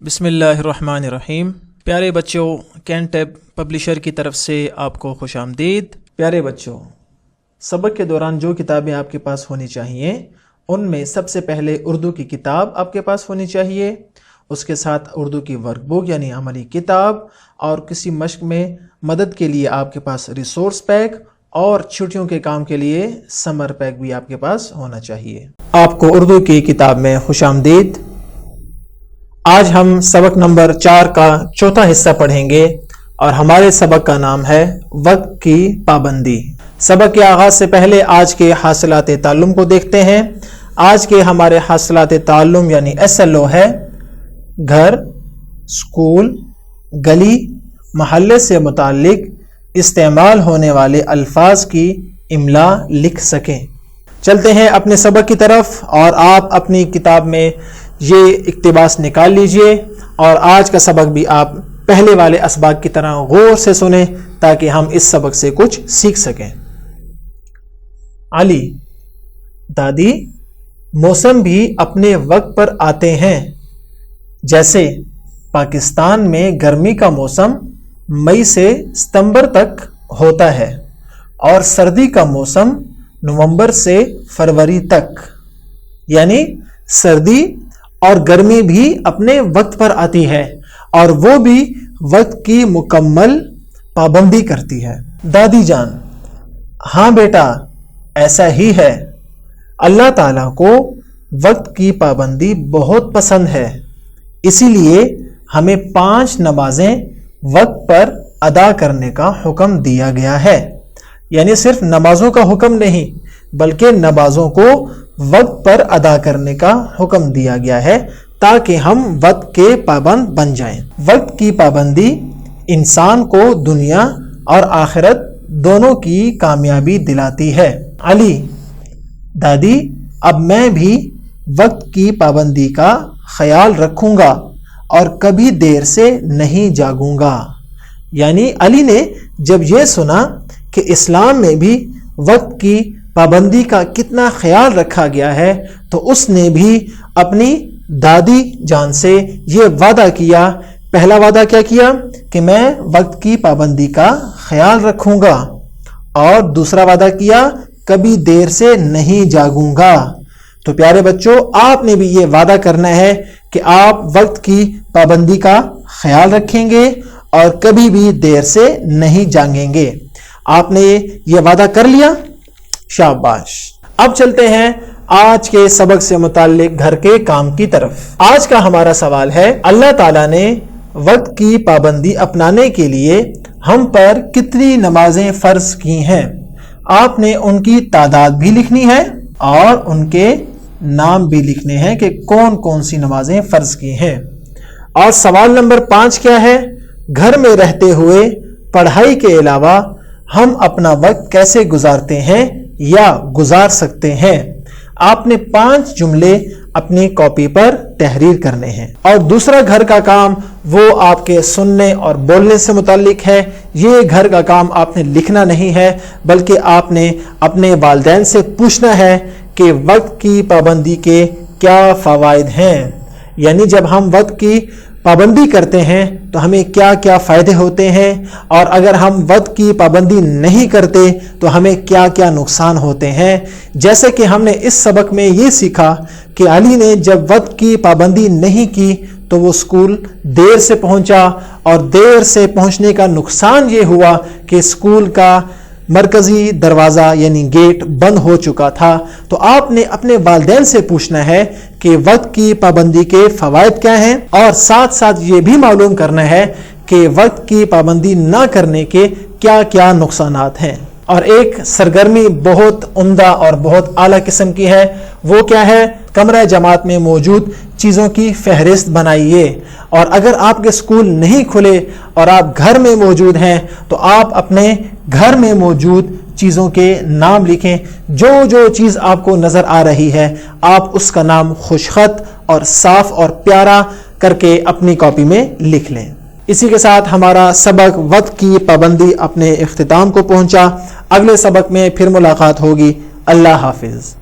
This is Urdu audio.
بسم اللہ الرحمن الرحیم۔ پیارے بچوں، کینٹیب پبلشر کی طرف سے آپ کو خوش آمدید۔ پیارے بچوں، سبق کے دوران جو کتابیں آپ کے پاس ہونی چاہیے ان میں سب سے پہلے اردو کی کتاب آپ کے پاس ہونی چاہیے، اس کے ساتھ اردو کی ورک بک یعنی عملی کتاب، اور کسی مشق میں مدد کے لیے آپ کے پاس ریسورس پیک، اور چھٹیوں کے کام کے لیے سمر پیک بھی آپ کے پاس ہونا چاہیے۔ آپ کو اردو کی کتاب میں خوش آمدید۔ آج ہم سبق نمبر 4 کا چوتھا حصہ پڑھیں گے اور ہمارے سبق کا نام ہے وقت کی پابندی۔ سبق کے آغاز سے پہلے آج کے حاصلات تعلم کو دیکھتے ہیں۔ آج کے ہمارے حاصلات تعلم یعنی SLO ہے گھر، اسکول، گلی، محلے سے متعلق استعمال ہونے والے الفاظ کی املا لکھ سکیں۔ چلتے ہیں اپنے سبق کی طرف، اور آپ اپنی کتاب میں یہ اقتباس نکال لیجئے، اور آج کا سبق بھی آپ پہلے والے اسباق کی طرح غور سے سنیں تاکہ ہم اس سبق سے کچھ سیکھ سکیں۔ علی: دادی، موسم بھی اپنے وقت پر آتے ہیں، جیسے پاکستان میں گرمی کا موسم مئی سے ستمبر تک ہوتا ہے اور سردی کا موسم نومبر سے فروری تک، یعنی سردی اور گرمی بھی اپنے وقت پر آتی ہے اور وہ بھی وقت کی مکمل پابندی کرتی ہے۔ دادی جان: ہاں بیٹا، ایسا ہی ہے۔ اللہ تعالیٰ کو وقت کی پابندی بہت پسند ہے، اسی لیے ہمیں 5 نمازیں وقت پر ادا کرنے کا حکم دیا گیا ہے۔ یعنی صرف نمازوں کا حکم نہیں بلکہ نمازوں کو وقت پر ادا کرنے کا حکم دیا گیا ہے تاکہ ہم وقت کے پابند بن جائیں۔ وقت کی پابندی انسان کو دنیا اور آخرت دونوں کی کامیابی دلاتی ہے۔ علی: دادی، اب میں بھی وقت کی پابندی کا خیال رکھوں گا اور کبھی دیر سے نہیں جاگوں گا۔ یعنی علی نے جب یہ سنا کہ اسلام میں بھی وقت کی پابندی کا کتنا خیال رکھا گیا ہے تو اس نے بھی اپنی دادی جان سے یہ وعدہ کیا۔ پہلا وعدہ کیا کیا کہ میں وقت کی پابندی کا خیال رکھوں گا، اور دوسرا وعدہ کیا کبھی دیر سے نہیں جاگوں گا۔ تو پیارے بچوں، آپ نے بھی یہ وعدہ کرنا ہے کہ آپ وقت کی پابندی کا خیال رکھیں گے اور کبھی بھی دیر سے نہیں جاگیں گے۔ آپ نے یہ وعدہ کر لیا؟ شاباش۔ اب چلتے ہیں آج کے سبق سے متعلق گھر کے کام کی طرف۔ آج کا ہمارا سوال ہے، اللہ تعالیٰ نے وقت کی پابندی اپنانے کے لیے ہم پر کتنی نمازیں فرض کی ہیں؟ آپ نے ان کی تعداد بھی لکھنی ہے اور ان کے نام بھی لکھنے ہیں کہ کون کون سی نمازیں فرض کی ہیں۔ اور سوال نمبر 5 کیا ہے؟ گھر میں رہتے ہوئے پڑھائی کے علاوہ ہم اپنا وقت کیسے گزارتے ہیں یا گزار سکتے ہیں؟ آپ نے 5 جملے اپنی کاپی پر تحریر کرنے ہیں۔ اور دوسرا گھر کا کام وہ آپ کے سننے اور بولنے سے متعلق ہے۔ یہ گھر کا کام آپ نے لکھنا نہیں ہے بلکہ آپ نے اپنے والدین سے پوچھنا ہے کہ وقت کی پابندی کے کیا فوائد ہیں، یعنی جب ہم وقت کی پابندی کرتے ہیں تو ہمیں کیا کیا فائدے ہوتے ہیں، اور اگر ہم وقت کی پابندی نہیں کرتے تو ہمیں کیا کیا نقصان ہوتے ہیں۔ جیسے کہ ہم نے اس سبق میں یہ سیکھا کہ علی نے جب وقت کی پابندی نہیں کی تو وہ اسکول دیر سے پہنچا، اور دیر سے پہنچنے کا نقصان یہ ہوا کہ اسکول کا مرکزی دروازہ یعنی گیٹ بند ہو چکا تھا۔ تو آپ نے اپنے والدین سے پوچھنا ہے کہ وقت کی پابندی کے فوائد کیا ہیں، اور ساتھ ساتھ یہ بھی معلوم کرنا ہے کہ وقت کی پابندی نہ کرنے کے کیا کیا نقصانات ہیں۔ اور ایک سرگرمی بہت عمدہ اور بہت اعلیٰ قسم کی ہے، وہ کیا ہے؟ کمرہ جماعت میں موجود چیزوں کی فہرست بنائیے، اور اگر آپ کے اسکول نہیں کھلے اور آپ گھر میں موجود ہیں تو آپ اپنے گھر میں موجود چیزوں کے نام لکھیں۔ جو جو چیز آپ کو نظر آ رہی ہے آپ اس کا نام خوشخط اور صاف اور پیارا کر کے اپنی کاپی میں لکھ لیں۔ اسی کے ساتھ ہمارا سبق وقت کی پابندی اپنے اختتام کو پہنچا۔ اگلے سبق میں پھر ملاقات ہوگی۔ اللہ حافظ۔